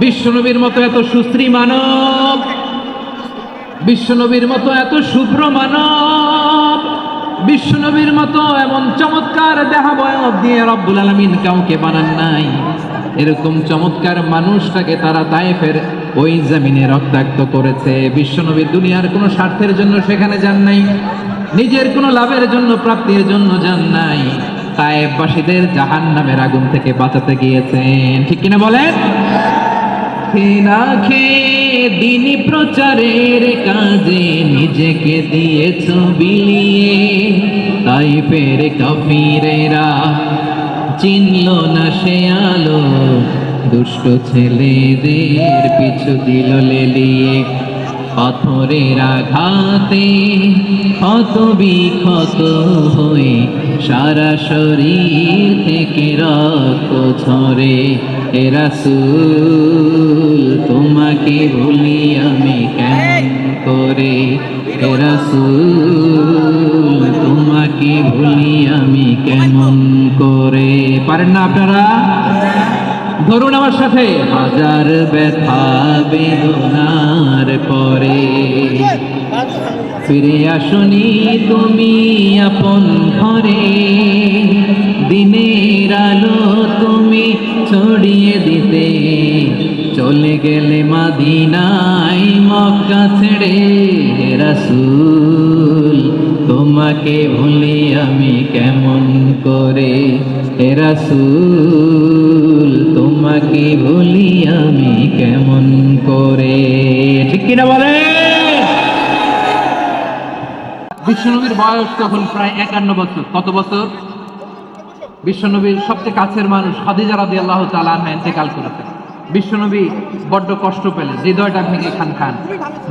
বিশ্বনবীর মতো এত সুশ্রী মানব, বিশ্বনবীর মতো এত শুভ্র মানব, বিশ্বনবীর মতো এমন চমৎকার দেহাবয়ব দিয়ে রব্বুল আলামিন কাউকে বানান নাই। এরকম চমৎকার মানুষটাকে তারা তায়েফের ওই জমিনে রক্তাক্ত করেছে। বিশ্বনবী দুনিয়ার কোনো স্বার্থের জন্য সেখানে যান নাই, নিজের কোনো লাভের জন্য, প্রাপ্তির জন্য যান নাই। তায়েফবাসীদের জাহান্নামের আগুন থেকে বাঁচাতে গিয়েছেন। ঠিক কিনা বলেন? না খেয়ে দিনী প্রচারের কাজে নিজেকে দিয়েছ বিলিয়ে, তাইফের কাফিরেরা চিনল না সে আলো, দুষ্ট ছেলেদের পিছু দিল লেলিয়ে। পাথরের আঘাতে ক্ষত বিক্ষত হয়ে সারা শরীর থেকে রক্ত ঝরে। হে রাসূল তোমাকে ভুলি আমি কেমন করে, হে রাসূল তোমাকে ভুলি আমি কেমন করে। পারেন না আপনারা? ধরুন আমার সাথে। হাজার ব্যথা বেদনার পরে ফিরে আসনি তুমি আপন ঘরে, দিনের আলো তুমি ছড়িয়ে দিতে চলে গেলে মদিনায় মক্কা ছেড়ে। হে রাসূল তোমাকে ভুলি আমি কেমন করে, হে রাসূল তোমাকে ভুলি আমি কেমন করে। ঠিক কিনা বলে? বিশ্বনবীর বয়স তখন প্রায় 51 বছর। কত বছর? বিশ্বনবীর সবচেয়ে কাছের মানুষ খাদিজা রাদিয়াল্লাহু তাআলা আনহা ইন্তেকাল করেছেন। বিশ্বনবী বড্ড কষ্ট পেলেন, হৃদয়টা ভেঙে খান খান।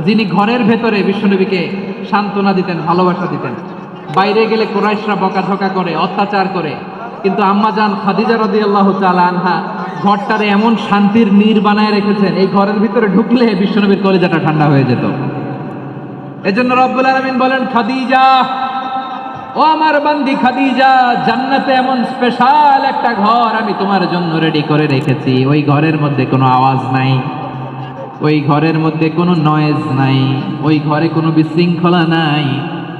যিনি ঘরের ভেতরে বিশ্বনবীকে সান্ত্বনা দিতেন, ভালোবাসা দিতেন, বাইরে গেলে কুরাইশরা বকাঝকা করে, অত্যাচার করে, কিন্তু আম্মা জান খাদিজা রাদিয়াল্লাহু তাআলা আনহা ঘরটারে এমন শান্তির নীড় বানায় রেখেছেন, এই ঘরের ভিতরে ঢুকলে বিশ্বনবীর কলিজাটা ঠান্ডা হয়ে যেত। এজন্য রব্বুল আলামিন বলেন, খাদিজা, ও আমার বান্দি খাদিজা, জান্নাতে এমন স্পেশাল একটা ঘর আমি তোমার জন্য রেডি করে রেখেছি। ওই ঘরের মধ্যে কোনো আওয়াজ নাই, ওই ঘরের মধ্যে কোনো নয়েজ নাই, ওই ঘরে কোনো বিশৃঙ্খলা নাই।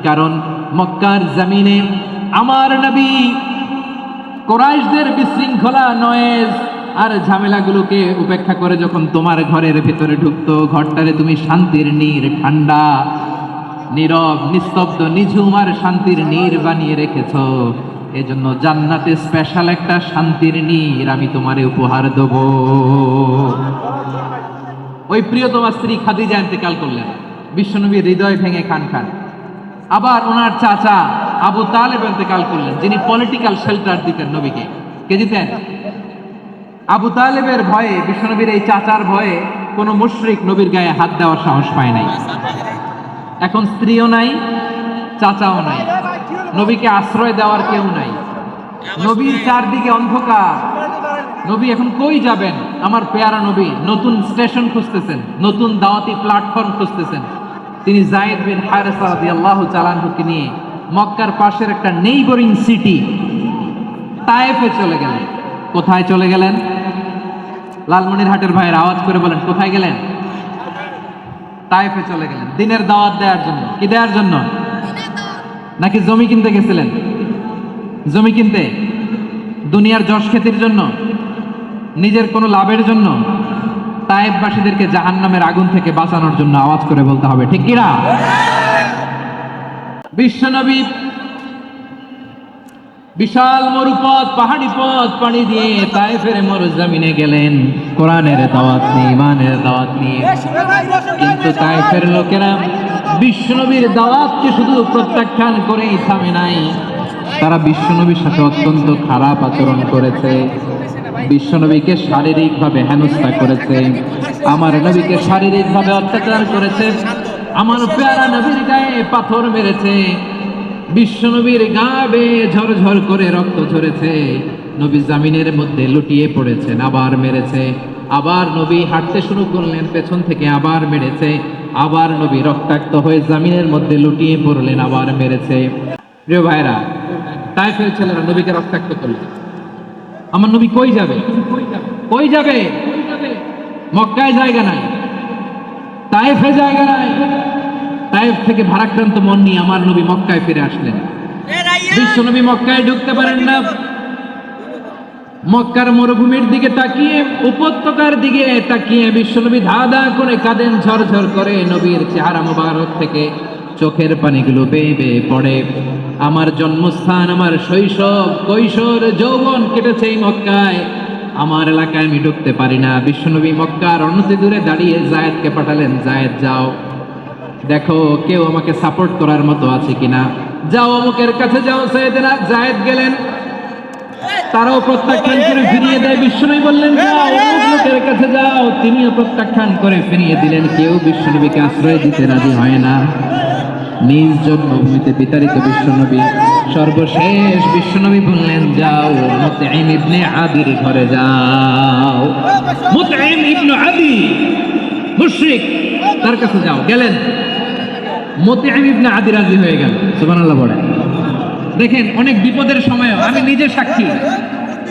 কারণ মক্কার জমিনে আমার নবী কুরাইশদের বিশৃঙ্খলা, নয়েজ আর ঝামেলাগুলোকে উপেক্ষা করে যখন তোমার ঘরের ভিতরে ঢুকতো, ঘরটারে তুমি শান্তির নীড়, ঠান্ডা, নীরব, নিস্তব্ধ, নিঝুম আর শান্তির নীড় বানিয়ে রেখেছ। এজন্য জান্নাতে স্পেশাল একটা শান্তির নীড় আমি তোমারে উপহার দেব। ওই প্রিয়তমা স্ত্রী খাদিজা ইন্তেকাল করলেন, বিশ্বনবীর হৃদয় ভেঙে খান খান। আবার ওনার চাচা আবু তালেব ইন্তেকাল করলেন, যিনি পলিটিক্যাল শেল্টার দিতেন নবীকে। কে দিতেন? আবু তালেবের ভয়ে, বিশ্বনবীর এই চাচার ভয়ে কোনো মুশরিক নবীর গায়ে হাত দেওয়ার সাহস পায় নাই। এখন স্ত্রীও নাই, চাচাও নাই, নবীকে আশ্রয় দেওয়ার কেউ নাই। নবীর চারদিকে অন্ধকার, নবী এখন কই যাবেন? আমার পেয়ারা নবী নতুন স্টেশন খুঁজতেছেন, নতুন দাওয়াতি প্ল্যাটফর্ম খুঁজতেছেন। তিনি যায়েদ বিন হারেসা রাদিয়াল্লাহু তাআলা আনহুকে নিয়ে মক্কার পাশের একটা নেইবরিং সিটি তায়েফে চলে গেলেন। কোথায় চলে গেলেন? লালমনিরহাটের ভাইয়ের আওয়াজ করে বলেন, কোথায় গেলেন? তায়েফে চলে গেলেন দিনের দাওয়াত দেওয়ার জন্য। কি দেওয়ার জন্য? নাকি জমি কিনতে গেছিলেন? জমি কিনতে, দুনিয়ার যশ খ্যাতির জন্য, নিজের কোনো লাভের জন্য? তায়েফবাসীদেরকে জাহান্নামের আগুন থেকে বাঁচানোর জন্য। আওয়াজ করে বলতে হবে, ঠিক কিনা? বিশ্বনবী বিশাল মরুপথ, পাহাড়ি পথ পাড়ি দিয়ে তায়েফের মরুজমিনে গেলেন কোরআনের দাওয়াত নিয়ে, ইমানের দাওয়াত নিয়ে। কিন্তু তায়েফের লোকেরা বিশ্বনবীর দাওয়াতকে শুধু প্রত্যাখ্যান করেই থামে নাই, তারা বিশ্বনবীর সাথে অত্যন্ত খারাপ আচরণ করেছে। বিশ্বনবীকে শারীরিকভাবে হেনস্থা করেছে, আমার নবীকে শারীরিকভাবে অত্যাচার করেছে, আমার পেয়ারা নবীর গায়ে পাথর মেরেছে, বিশ্বনবীর গা বেয়ে ঝরঝর করে রক্ত ঝরেছে, নবী জামিনের মধ্যে লুটিয়ে পড়েছেন, আবার মেরেছে, আবার নবী হাঁটতে শুরু করলেন, পেছন থেকে আবার মেরেছে, আবার নবী রক্তাক্ত হয়ে জামিনের মধ্যে লুটিয়ে পড়লেন, আবার মেরেছে। প্রিয় ভাইরা, তায়েফের ছেলেরা নবীকে রক্তাক্ত করলেন। আমার নবী কই যাবে? কই যাবে? মক্কায় জায়গা নাই, তায়েফে জায়গা নাই। তায়েফ থেকে ভারাক্রান্ত মন নিয়ে আমার নবী মক্কায় ফিরে আসলেন। বিশ্বনবী মক্কায় ঢুকতে পারেন না। মক্কার মরুভূমির দিকে তাকিয়ে, উপত্যকার দিকে তাকিয়ে বিশ্বনবী ধা ধা করে কাঁদেন, ঝরঝর করে। নবীর চেহারা মোবারক থেকে চোখের পানিগুলো বেয়ে বেয়ে পড়ে। আমার জন্মস্থান, আমার শৈশব, কৈশোর, যৌবন কেটেছে এই মক্কায়। আমার এলাকায় আমি ঢুকতে পারি না। বিশ্বনবী মক্কার অনতি দূরে দাঁড়িয়ে জায়েদকে পাঠালেন, জায়েদ যাও, দেখো কেউ আমাকে সাপোর্ট করার মতো আছে কিনা। যাও অমুকের কাছে যাও। সাইয়েদনা জায়েদ গেলেন, তারাও প্রত্যাখ্যান করে ফিরিয়ে দেয়। বিশ্বনবী বললেন যাও অমুক লোকের কাছে যাও, তিনিও প্রত্যাখ্যান করে ফিরিয়ে দিলেন। কেউ বিশ্বনবীকে আশ্রয় দিতে রাজি হয় না। নিজ জন্মভূমিতে বিতাড়িত বিশ্বনবী সর্বশেষ বিশ্বনবী বললেন যাও মুতঈম ইবনে আদির ঘরে যাও। মুতঈম ইবনে আদি মুশরিক, তার কাছে যাও। গেলেন, মুতঈম ইবনে আদি রাজি হয়ে গেল। সুবহানাল্লাহ বলে। দেখেন অনেক বিপদের সময় আমি নিজে সাক্ষী,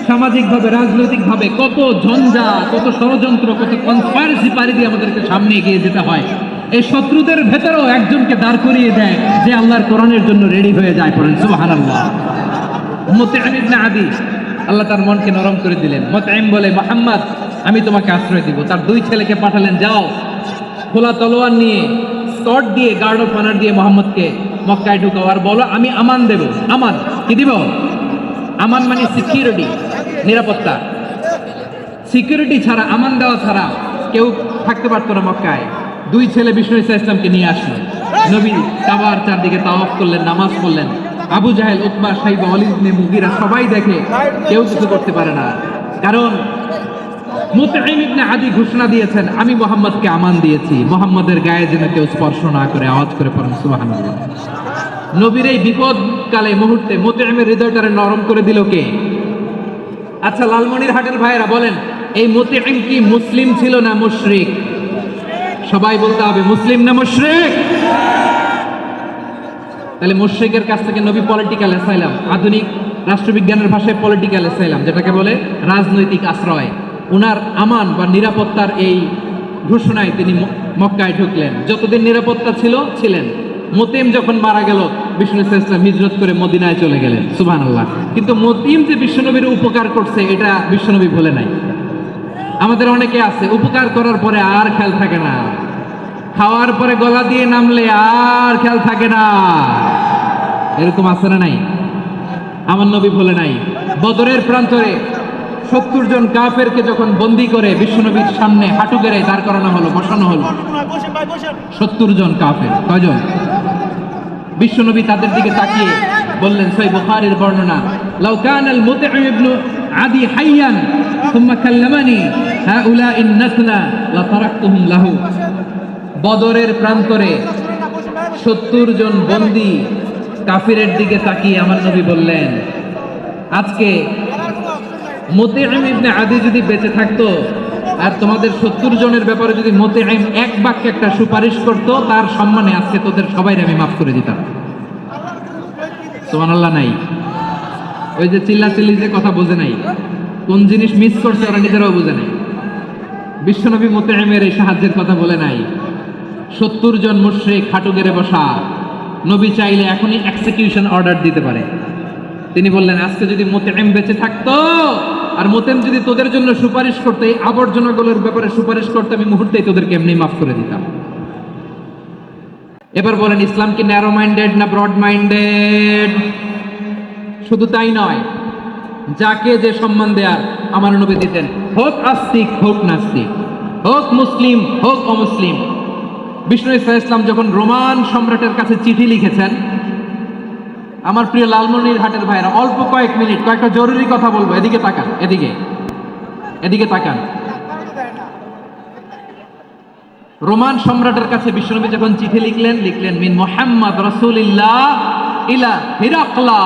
সামাজিকভাবে রাজনৈতিকভাবে কত ঝঞ্ঝা, কত ষড়যন্ত্র, কত কনস্পাইরেসি পাড়ি দিয়ে আমাদেরকে সামনে এগিয়ে যেতে হয়। এই শত্রুদের ভেতরেও একজনকে দাঁড় করিয়ে দেয় যে আল্লাহর কোরআনের জন্য রেডি হয়ে যায়। পড়েন সুবহানাল্লাহ। মুতঈম ইবনে আদি, আল্লাহ তার মনকে নরম করে দিলেন। মুতঈম বলে মুহাম্মদ আমি তোমাকে আশ্রয় দিব। তার দুই ছেলেকে পাঠালেন, যাও খোলা তলোয়ার নিয়ে, স্কট দিয়ে, গার্ড অফ অনার দিয়ে মোহাম্মদকে মক্কায় ঢুকাও আর বলো আমি আমান দেব। আমান কি দিব? আমান মানে সিকিউরিটি, নিরাপত্তা। সিকিউরিটি ছাড়া, আমান দেওয়া ছাড়া কেউ থাকতে পারতো না মক্কায়। দুই ছেলে বিষ্ণু ইসলামকে নিয়ে আসলো। নবী কাবার চারদিকে তাওয়াফ করলেন, নামাজ পড়লেন। আবু জাহেল, উতবা, সাইবা, ওয়ালিদ ইবনে মুগীরা সবাই দেখে, কেউ কিছু করতে পারে না। কারণ মুতঈম ইবনে আদি ঘোষণা দিয়েছেন আমি মুহাম্মদকে আমান দিয়েছি, মুহাম্মদের গায়ে যেন কেউ স্পর্শ না করে। আওয়াজ করে পড়েন সুবহানাল্লাহ। নবীর এই বিপদকালে মুহূর্তে মুতঈমের হৃদয়টারে নরম করে দিল কে? আচ্ছা লালমনির হাটের ভাইয়েরা বলেন, এই মুতঈম কি মুসলিম ছিল না মুশরিক? সবাই বলতে হবে মুসলিম না মুশরিক। তাহলে মুশরিকের কাছ থেকে নবী পলিটিক্যাল অ্যাসাইলাম, আধুনিক রাষ্ট্রবিজ্ঞানের ভাষায় পলিটিক্যাল অ্যাসাইলাম, যেটাকে বলে রাজনৈতিক আশ্রয়, উনার আমান বা নিরাপত্তার এই ঘোষণায় তিনি মক্কায় ঢুকলেন। যতদিন নিরাপত্তা ছিল ছিলেন। মুতঈম যখন মারা গেল বিষ্ণু ইসলাম হিজরত করে মদিনায় চলে গেলেন। সুবহানাল্লাহ। কিন্তু মুতঈম যে বিশ্বনবীর উপকার করছে এটা বিশ্বনবী ভুলে নাই। আমাদের অনেকে আছে উপকার করার পরে আর খেয়াল থাকে না, খাওয়ার পরে গলা দিয়ে নামলে আর খেয়াল থাকে না। এরকম আছে না নাই? আমার নবী ভুলে নাই। বদরের প্রান্তরে 70 জন কাফেরকে যখন বন্দী করে বিশ্বনবীর সামনে হাঁটু গেড়ে দাঁড় করানো হলো, বসানো হলো। 70 জন কাফের। কয়জন? বিশ্বনবী তাদের দিকে তাকিয়ে বললেন, সহিহ বুখারীর বর্ণনা, লাউ কানাল মুতঈম ইবনে আদি হাইয়ান সুম্মা কাল্লামানি হাউলাইন নাসলা লা তারাকতুহুম লাহু। বদরের প্রান্তরে 70 জন বন্দী কাফিরের দিকে তাকিয়ে আমার নবী বললেন, আজকে মুতঈম ইবনে আদি যদি বেঁচে থাকতো আর তোমাদের 70 জনের ব্যাপারে যদি মুতঈম এক বাক্যে একটা সুপারিশ করতো, তার সম্মানে আজকে তোদের সবাইকে আমি মাফ করে দিতাম। সুবহানাল্লাহ নাই? ওই যে চিল্লাচিল্লি যে কথা বোঝে নাই, কোন জিনিস মিস করছে ওরা নিজেরাও বোঝে নাই। বিশ্বনবী মুতঈমের এই সাহায্যের কথা বলে নাই। 70 জন মুশরিক হাঁটু গেড়ে বসা, নবী চাইলে এখনই এক্সিকিউশন অর্ডার দিতে পারে। তিনি বললেন আজকে যদি মুতঈম বেঁচে থাকতো আর মুতঈম যদি তোদের জন্য সুপারিশ করতে, এই আবর্জনাগুলোর ব্যাপারে সুপারিশ করতে, আমি মুহূর্তেই তোদেরকে এমনি মাফ করে দিতাম। এবার বলেন ইসলাম কি ন্যারো মাইন্ডেড না ব্রড মাইন্ডেড? শুধু তাই নয়, যাকে যে সম্মান দেয়ার আমার নবী দিতেন, হোক আস্তিক হোক নাস্তিক, হোক মুসলিম হোক অমুসলিম। বিষ্ণু ইসলাম যখন রোমান সম্রাটের কাছে চিঠি লিখেছেন, আমার প্রিয় লালমনির হাটের ভাইরা অল্প কয়েক মিনিট কয়েকটা জরুরি কথা বলবো, এদিকে তাকান, এদিকে তাকান। রোমান সম্রাটের কাছে বিশ্বনবী যখন চিঠি লিখলেন মিন মুহাম্মদ রাসূলিল্লাহ ইলা হিরাকলা